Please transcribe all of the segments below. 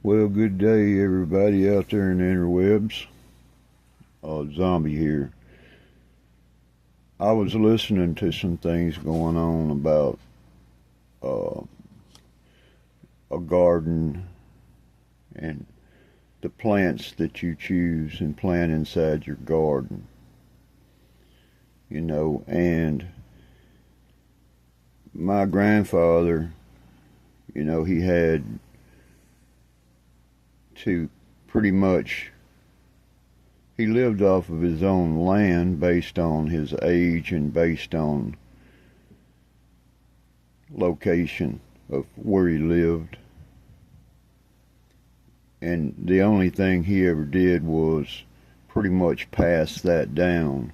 Well, good day, everybody out there in the interwebs. Zombie here. I was listening to some things going on about uh, a garden and the plants that you choose and plant inside your garden. And my grandfather, he had to pretty much he lived off of his own land based on his age and based on location of where he lived. And the only thing he ever did was pretty much pass that down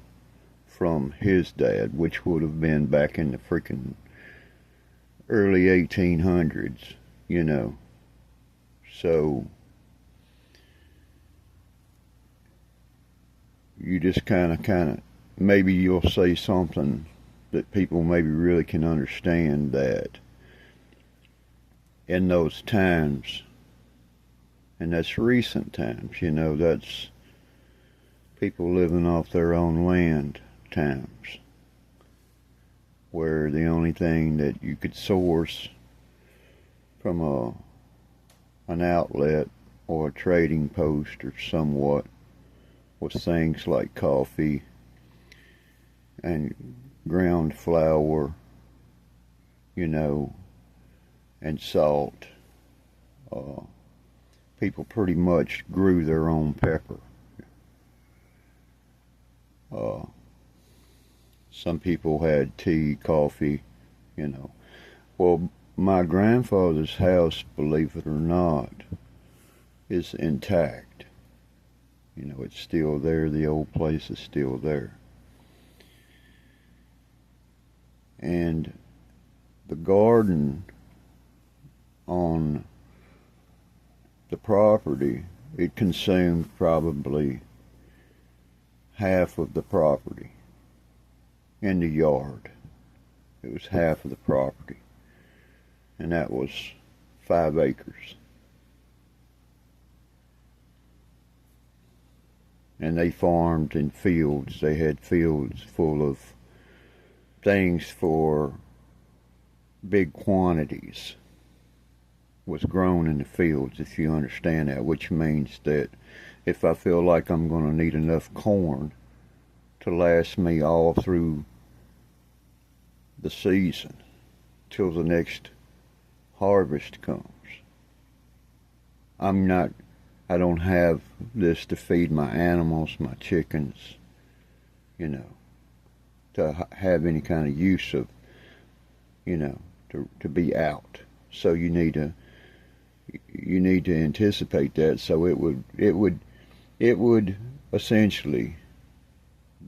from his dad, which would have been back in the freaking early 1800s, So you just maybe you'll say something that people maybe really can understand, that in those times, and that's recent times, that's people living off their own land times, where the only thing that you could source from an outlet or a trading post or somewhat was things like coffee and ground flour, and salt. People pretty much grew their own pepper. Some people had tea, coffee, Well, my grandfather's house, believe it or not, is intact. It's still there. The old place is still there. And the garden on the property, it consumed probably half of the property in the yard. It was half of the property. And that was 5 acres. And they farmed in fields. They had fields full of things for big quantities was grown in the fields, if you understand that, which means that if I feel like I'm going to need enough corn to last me all through the season till the next harvest comes, I don't have this to feed my animals, my chickens, to have any kind of use of, to be out. So you need to anticipate that. So it would essentially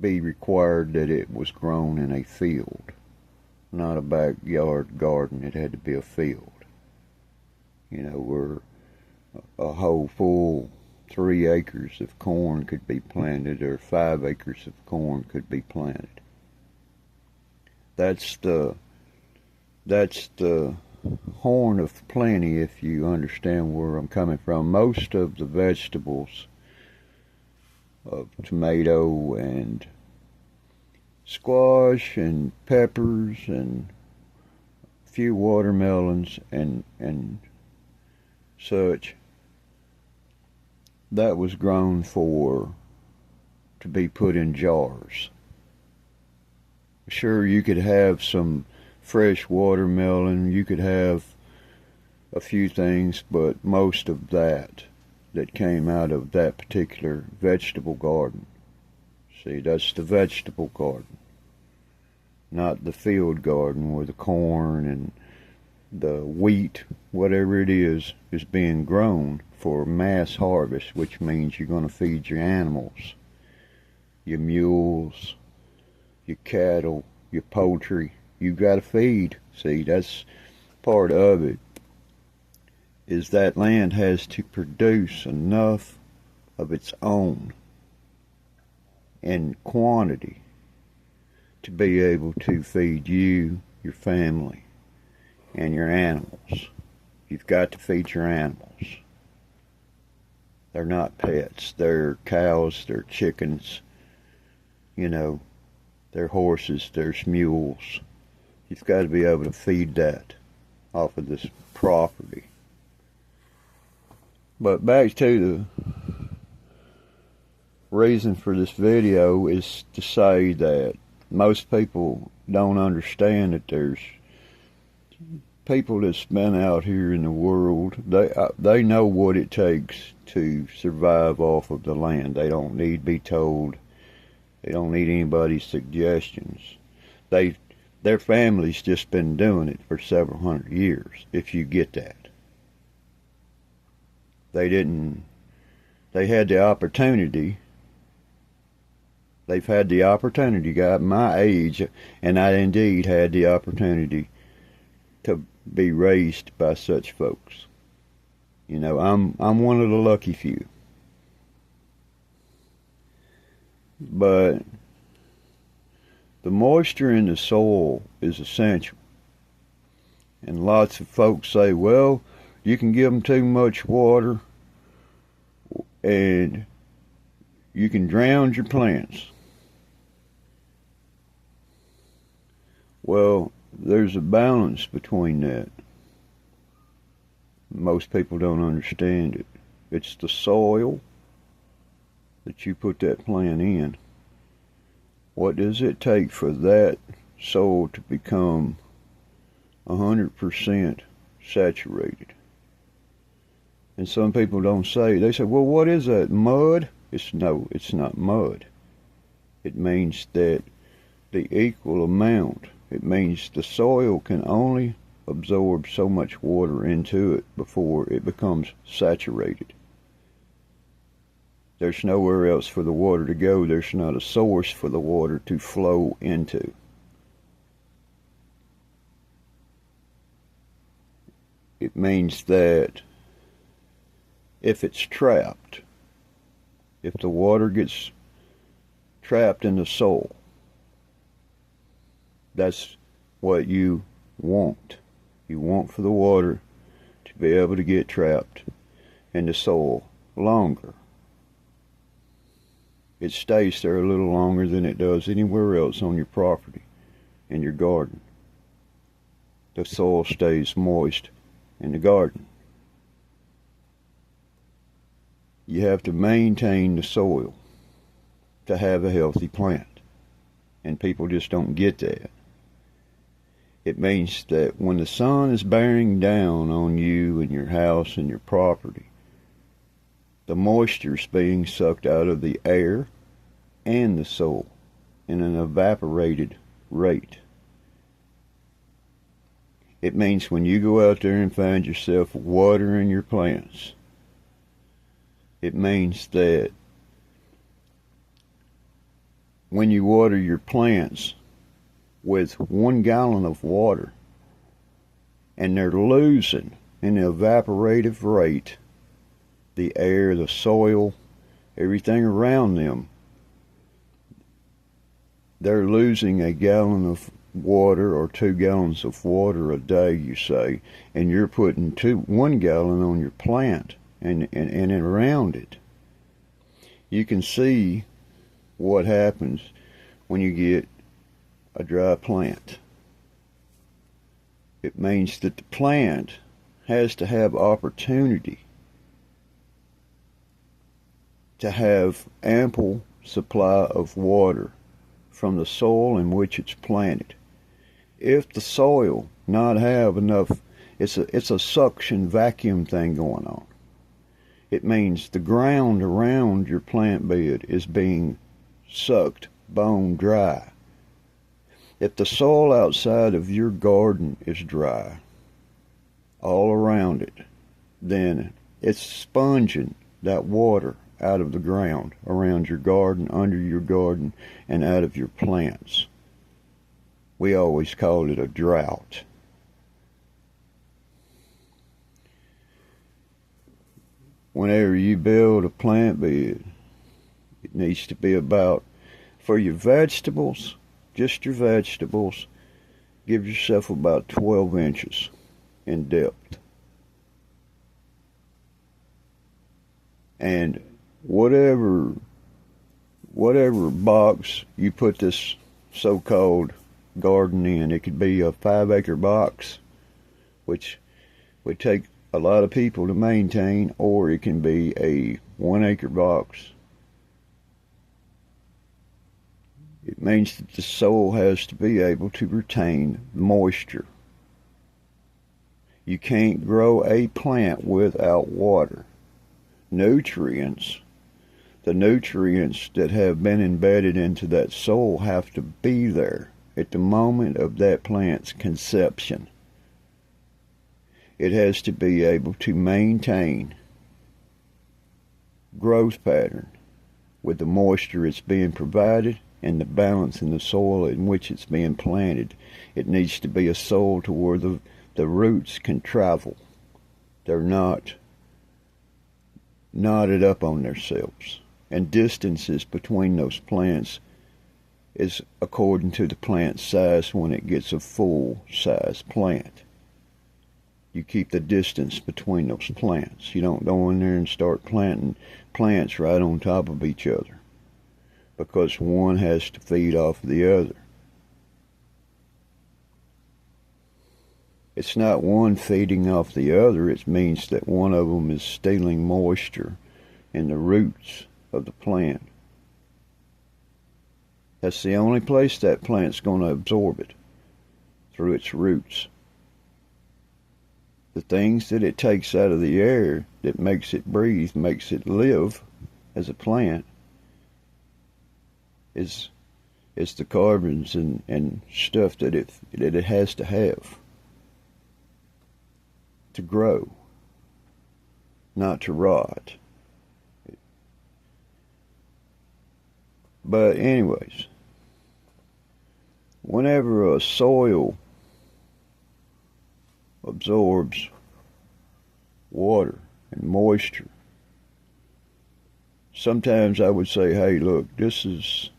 be required that it was grown in a field, not a backyard garden. It had to be a field, where a whole full 3 acres of corn could be planted, or 5 acres of corn could be planted. That's the horn of plenty, if you understand where I'm coming from. Most of the vegetables of tomato and squash and peppers and a few watermelons and such, that was grown to be put in jars. Sure, you could have some fresh watermelon, you could have a few things, but most of that came out of that particular vegetable garden. See, that's the vegetable garden, not the field garden where the corn and the wheat, whatever it is being grown for mass harvest, which means you're going to feed your animals, your mules, your cattle, your poultry. You got to feed. See, that's part of it, is that land has to produce enough of its own in quantity to be able to feed you, your family, and your animals. You've got to feed your animals. They're not pets. They're cows, they're chickens, you know, they're horses, there's mules. You've got to be able to feed that off of this property. But back to the reason for this video is to say that most people don't understand that there's people that's been out here in the world. They know what it takes to survive off of the land. They don't need to be told. They don't need anybody's suggestions. Their family's just been doing it for several hundred years, if you get that. They had the opportunity. They've had the opportunity, got my age, and I indeed had the opportunity to be raised by such folks. You know, I'm one of the lucky few. But the moisture in the soil is essential. And lots of folks say, well, you can give them too much water and you can drown your plants. Well, there's a balance between that. Most people don't understand it. It's the soil that you put that plant in. What does it take for that soil to become 100% saturated? And some people don't say, they say, well, what is that, mud? No, it's not mud. It means that the equal amount, it means the soil can only absorb so much water into it before it becomes saturated. There's nowhere else for the water to go. There's not a source for the water to flow into. It means that if it's trapped, if the water gets trapped in the soil, that's what you want. You want for the water to be able to get trapped in the soil longer. It stays there a little longer than it does anywhere else on your property, in your garden. The soil stays moist in the garden. You have to maintain the soil to have a healthy plant. And people just don't get that. It means that when the sun is bearing down on you and your house and your property, the moisture is being sucked out of the air and the soil in an evaporated rate. It means when you go out there and find yourself watering your plants, it means that when you water your plants with 1 gallon of water and they're losing in the evaporative rate, the air, the soil, everything around them, they're losing a gallon of water or 2 gallons of water a day, you say, and you're putting 1 gallon on your plant and around it. You can see what happens when you get a dry plant. It means that the plant has to have opportunity to have ample supply of water from the soil in which it's planted. If the soil not have enough, it's a suction vacuum thing going on. It means the ground around your plant bed is being sucked bone dry. If the soil outside of your garden is dry, all around it, then it's sponging that water out of the ground around your garden, under your garden, and out of your plants. We always call it a drought. Whenever you build a plant bed, it needs to be about, for your vegetables, just your vegetables, give yourself about 12 inches in depth. And whatever box you put this so-called garden in, it could be a 5-acre box, which would take a lot of people to maintain, or it can be a 1-acre box. It means that the soil has to be able to retain moisture. You can't grow a plant without water. Nutrients, the nutrients that have been embedded into that soil have to be there at the moment of that plant's conception. It has to be able to maintain growth pattern with the moisture it's being provided and the balance in the soil in which it's being planted. It needs to be a soil to where the roots can travel. They're not knotted up on themselves. And distances between those plants is according to the plant size when it gets a full-size plant. You keep the distance between those plants. You don't go in there and start planting plants right on top of each other, because one has to feed off the other. It's not one feeding off the other. It means that one of them is stealing moisture in the roots of the plant. That's the only place that plant's going to absorb it, through its roots. The things that it takes out of the air that makes it breathe, makes it live as a plant, is the carbons and stuff that it has to have to grow, not to rot. But anyways, whenever a soil absorbs water and moisture, sometimes I would say, hey, look, this is,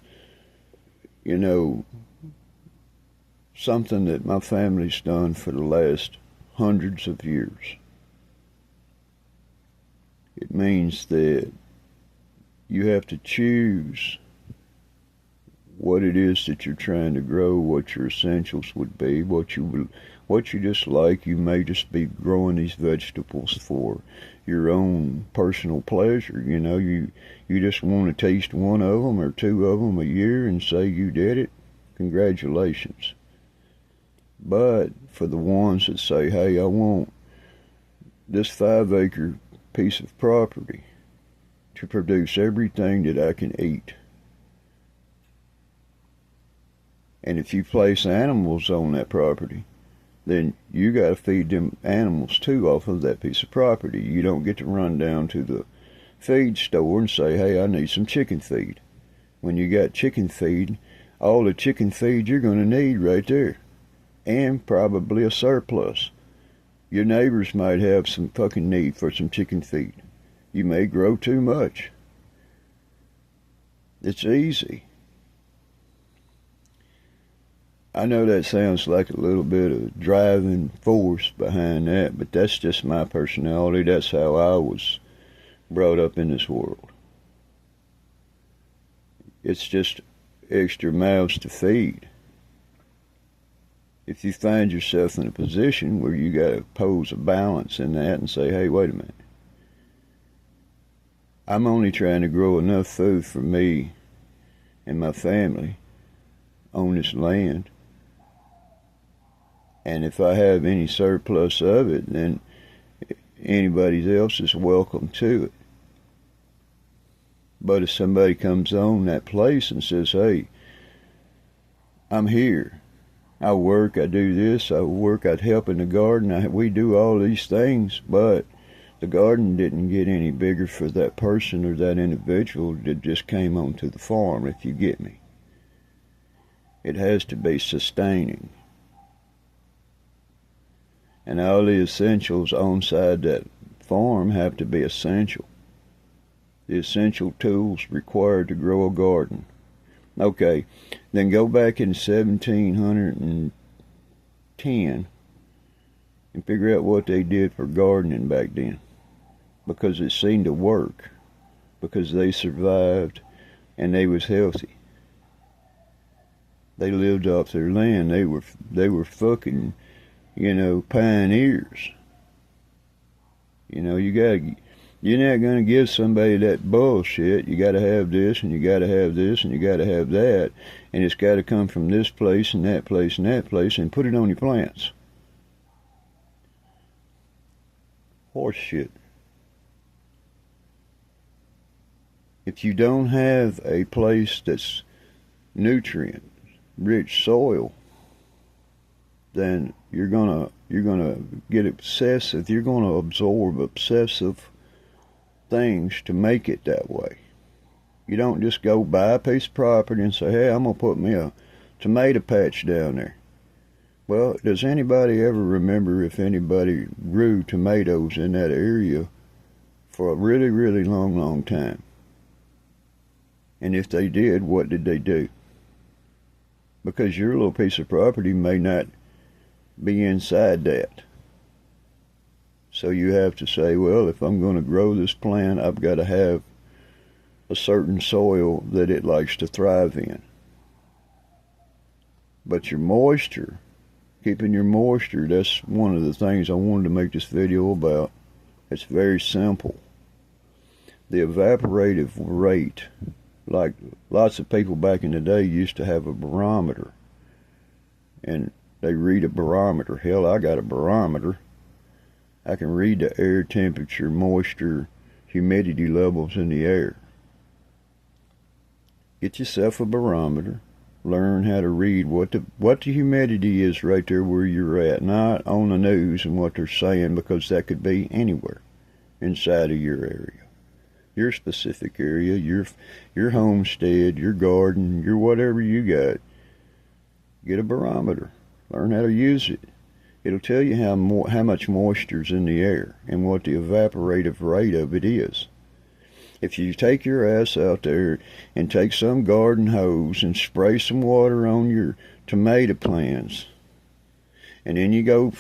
something that my family's done for the last hundreds of years. It means that you have to choose what it is that you're trying to grow, what your essentials would be, what you just like. You may just be growing these vegetables for your own personal pleasure. You just want to taste one of them or two of them a year and say you did it. Congratulations. But for the ones that say, hey, I want this 5-acre piece of property to produce everything that I can eat. And if you place animals on that property, then you got to feed them animals too off of that piece of property. You don't get to run down to the feed store and say, hey, I need some chicken feed. When you got chicken feed, all the chicken feed you're going to need right there. And probably a surplus. Your neighbors might have some fucking need for some chicken feed. You may grow too much. It's easy. I know that sounds like a little bit of driving force behind that, but that's just my personality. That's how I was brought up in this world. It's just extra mouths to feed. If you find yourself in a position where you got to pose a balance in that and say, hey, wait a minute. I'm only trying to grow enough food for me and my family on this land. And if I have any surplus of it, then anybody else is welcome to it. But if somebody comes on that place and says, hey, I'm here. I work, I do this, I work, I'd help in the garden, we do all these things, but the garden didn't get any bigger for that person or that individual that just came onto the farm, if you get me. It has to be sustaining. And all the essentials on side that farm have to be essential. The essential tools required to grow a garden. Okay, then go back in 1710 and figure out what they did for gardening back then, because it seemed to work. because they survived and they was healthy. They lived off their land. They were fucking, pioneers. You're not gonna give somebody that bullshit. You gotta have this, and you gotta have this, and you gotta have that, and it's gotta come from this place and that place and that place, and put it on your plants. Horse shit. If you don't have a place that's nutrient rich soil, then you're gonna get obsessive. You're gonna absorb obsessive things to make it that way. You don't just go buy a piece of property and say, hey, I'm gonna put me a tomato patch down there. Well, does anybody ever remember if anybody grew tomatoes in that area for a really, really long time? And if they did, what did they do? Because your little piece of property may not be inside that. So you have to say, well, if I'm going to grow this plant, I've got to have a certain soil that it likes to thrive in. But your moisture, keeping your moisture, that's one of the things I wanted to make this video about. It's very simple. The evaporative rate, like lots of people back in the day used to have a barometer, and they read a barometer. Hell, I got a barometer. I can read the air temperature, moisture, humidity levels in the air. Get yourself a barometer. Learn how to read what the humidity is right there where you're at, not on the news and what they're saying, because that could be anywhere inside of your area. Your specific area, your homestead, your garden, your whatever you got. Get a barometer. Learn how to use it. It'll tell you how much moisture's in the air and what the evaporative rate of it is. If you take your ass out there and take some garden hose and spray some water on your tomato plants, and then you go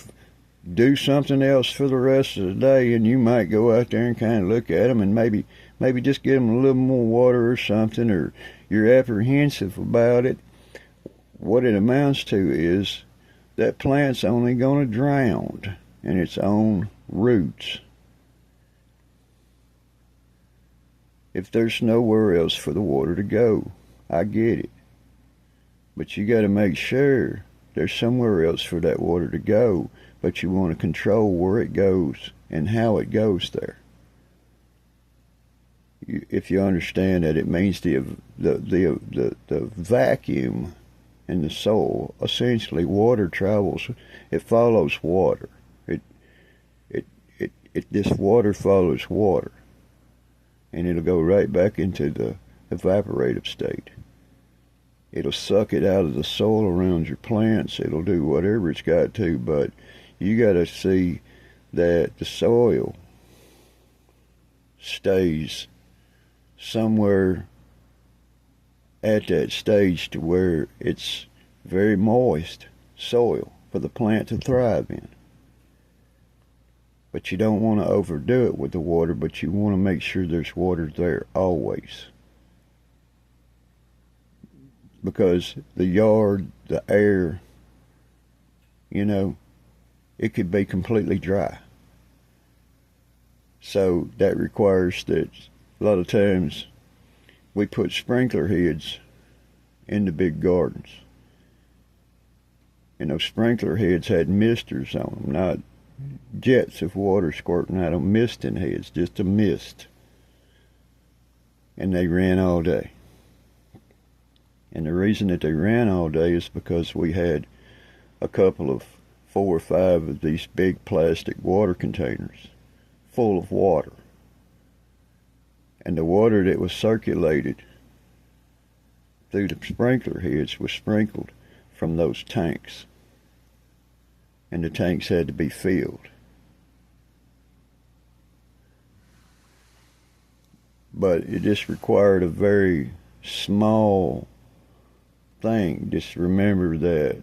do something else for the rest of the day, and you might go out there and kind of look at them and maybe just get them a little more water or something, or you're apprehensive about it, what it amounts to is that plant's only going to drown in its own roots. If there's nowhere else for the water to go, I get it. But you got to make sure there's somewhere else for that water to go, but you want to control where it goes and how it goes there. If you understand that, it means the vacuum in the soil, essentially water travels, it follows water. This water follows water, and it'll go right back into the evaporative state. It'll suck it out of the soil around your plants. It'll do whatever it's got to, but you got to see that the soil stays somewhere at that stage to where it's very moist soil for the plant to thrive in. But you don't want to overdo it with the water, but you want to make sure there's water there always. Because the yard, the air, it could be completely dry. So that requires that a lot of times we put sprinkler heads in the big gardens. And those sprinkler heads had misters on them, not jets of water squirting out of misting heads, just a mist. And they ran all day. And the reason that they ran all day is because we had a couple of 4 or 5 of these big plastic water containers full of water. And the water that was circulated through the sprinkler heads was sprinkled from those tanks. And the tanks had to be filled. But it just required a very small thing. Just remember that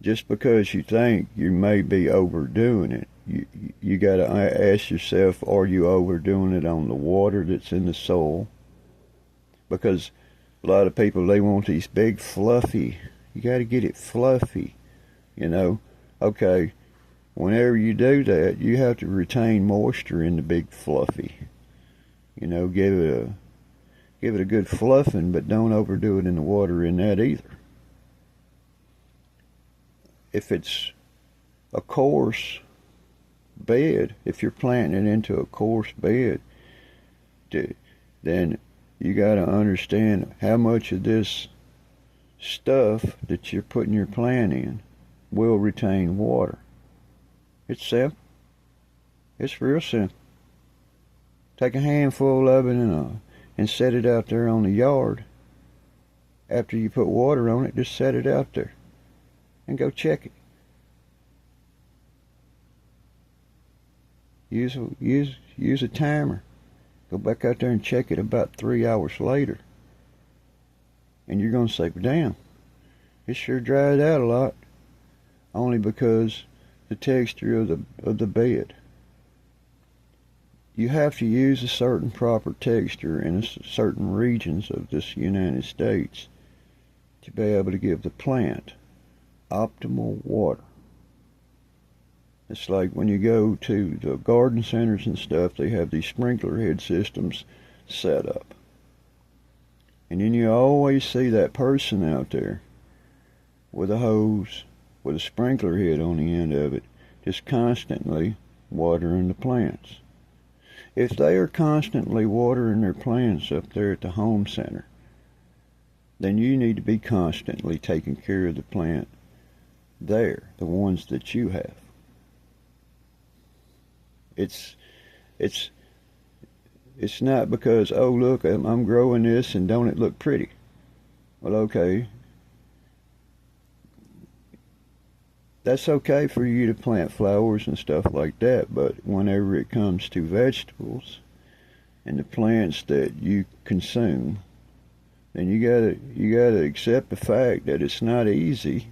just because you think you may be overdoing it, you got to ask yourself, are you overdoing it on the water that's in the soil? Because a lot of people, they want these big fluffy, you got to get it fluffy, you know. Okay, whenever you do that, you have to retain moisture in the big fluffy. You know, give it a good fluffing, but don't overdo it in the water in that either. If it's a coarse bed, if you're planting it into a coarse bed, then you got to understand how much of this stuff that you're putting your plant in will retain water. It's simple. It's real simple. Take a handful of it and set it out there on the yard. After you put water on it, just set it out there and go check it. Use a timer. Go back out there and check it about 3 hours later. And you're going to say, damn, it sure dried out a lot. Only because the texture of the bed. You have to use a certain proper texture in certain regions of this United States to be able to give the plant optimal water. It's like when you go to the garden centers and stuff, they have these sprinkler head systems set up. And then you always see that person out there with a hose, with a sprinkler head on the end of it, just constantly watering the plants. If they are constantly watering their plants up there at the home center, then you need to be constantly taking care of the plant there, the ones that you have. It's not because, oh look, I'm growing this and don't it look pretty? Well, okay. That's okay for you to plant flowers and stuff like that, but whenever it comes to vegetables and the plants that you consume, then you gotta accept the fact that it's not easy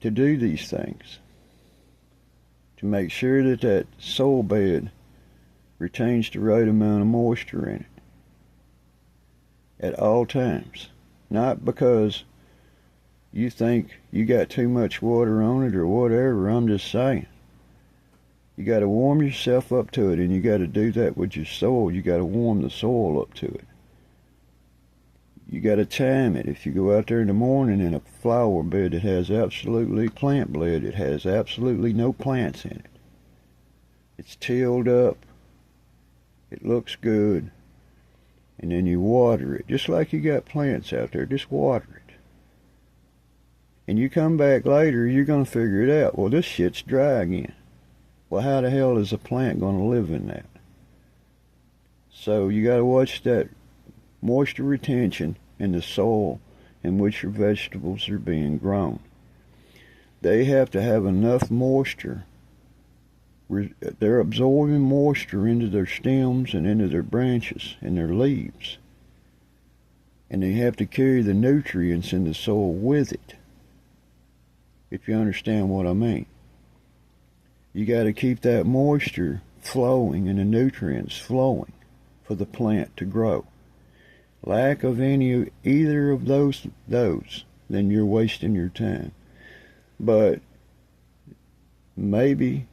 to do these things. To make sure that that soil bed retains the right amount of moisture in it at all times. Not because you think you got too much water on it or whatever. I'm just saying. You got to warm yourself up to it, and you got to do that with your soil. You got to warm the soil up to it. You got to time it. If you go out there in the morning in a flower bed that has absolutely plant bled, it has absolutely no plants in it. It's tilled up. It looks good. And then you water it, just like you got plants out there. Just water it. And you come back later, you're going to figure it out. Well, this shit's dry again. Well, how the hell is a plant going to live in that? So you got to watch that moisture retention in the soil in which your vegetables are being grown. They have to have enough moisture. They're absorbing moisture into their stems and into their branches and their leaves. And they have to carry the nutrients in the soil with it. If you understand what I mean. You got to keep that moisture flowing and the nutrients flowing for the plant to grow. Lack of either of those, then you're wasting your time. But maybe,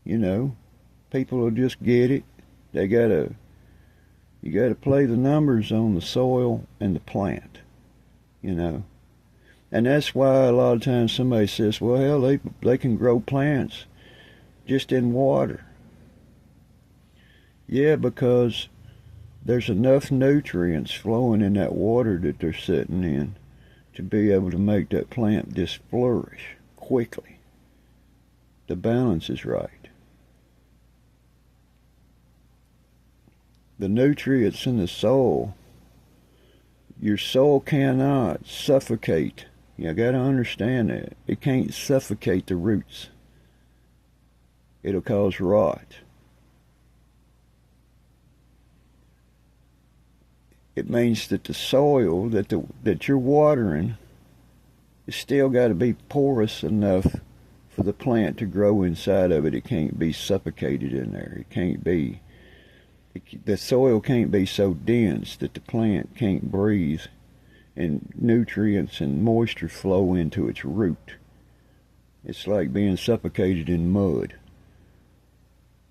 people will just get it. You gotta play the numbers on the soil and the plant, And that's why a lot of times somebody says, well, hell, they can grow plants just in water. Yeah, because there's enough nutrients flowing in that water that they're sitting in to be able to make that plant just flourish quickly. The balance is right. The nutrients in the soil, your soil cannot suffocate. You got to understand that. It can't suffocate the roots. It'll cause rot. It means that the soil that you're watering is still got to be porous enough for the plant to grow inside of it, it can't be suffocated in there. It can't be, the soil can't be so dense that the plant can't breathe and nutrients and moisture flow into its root. It's like being suffocated in mud.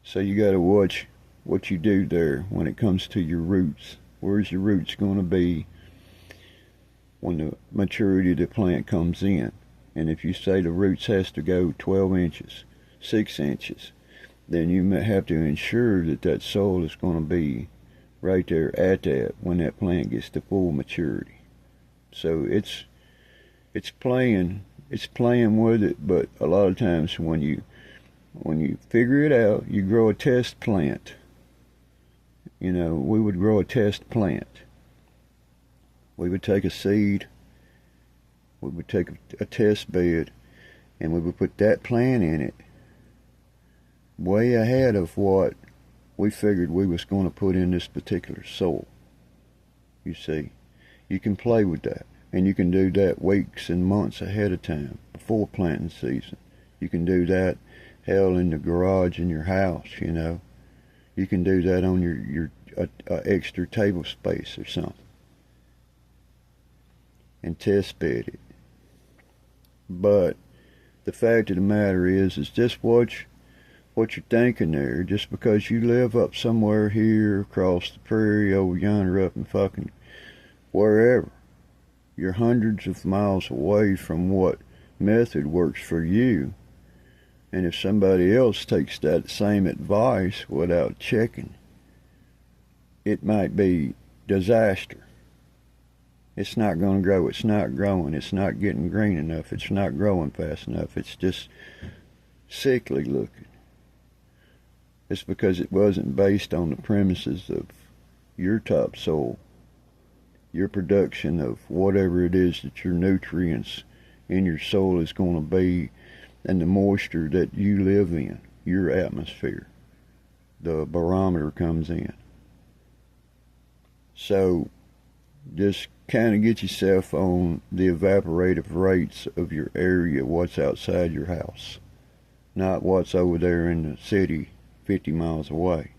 So you got to watch what you do there when it comes to your roots. Where's your roots going to be when the maturity of the plant comes in? And if you say the roots has to go 12 inches, 6 inches, then you may have to ensure that that soil is going to be right there at that when that plant gets to full maturity. So it's playing with it, but a lot of times when you figure it out, you grow a test plant. You know, we would grow a test plant. We would take a seed, we would take a test bed, and we would put that plant in it way ahead of what we figured we was going to put in this particular soil. You see, you can play with that, and you can do that weeks and months ahead of time before planting season. You can do that, hell, in the garage in your house, you know. You can do that on your extra table space or something, and test bed it. But the fact of the matter is just what you're thinking there. Just because you live up somewhere here, across the prairie, over yonder, up in fucking wherever, you're hundreds of miles away from what method works for you. And if somebody else takes that same advice without checking, it might be disaster. It's not going to grow. It's not growing. It's not getting green enough. It's not growing fast enough. It's just sickly looking. It's because it wasn't based on the premises of your topsoil, your production of whatever it is that your nutrients in your soil is going to be, and the moisture that you live in, your atmosphere. The barometer comes in. So just kind of get yourself on the evaporative rates of your area, what's outside your house, not what's over there in the city 50 miles away.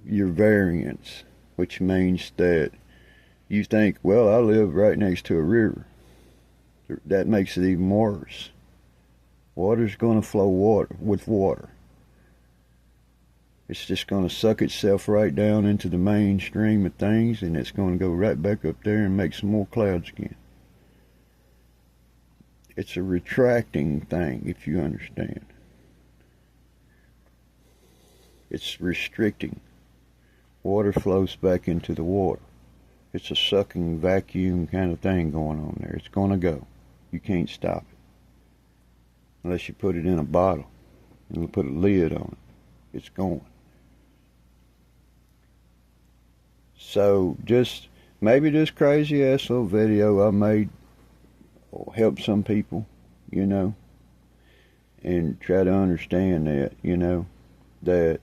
Your variance, which means that you think, well, I live right next to a river. That makes it even worse. Water's going to flow with water. It's just going to suck itself right down into the mainstream of things, and it's going to go right back up there and make some more clouds again. It's a retracting thing, if you understand. It's restricting. Water flows back into the water. It's a sucking vacuum kind of thing going on there. It's going to go. You can't stop it. Unless you put it in a bottle and you put a lid on it. It's going. So just maybe this crazy ass little video I made will help some people, you know, and try to understand that, you know, that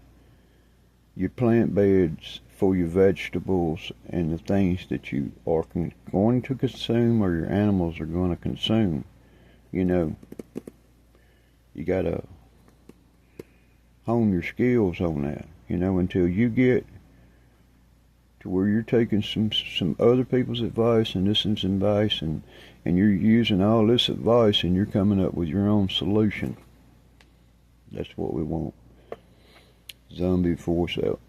your plant beds for your vegetables and the things that you are going to consume or your animals are going to consume, you know, you got to hone your skills on that, you know, until you get to where you're taking some other people's advice and this advice and you're using all this advice and you're coming up with your own solution. That's what we want. Zombie Force out.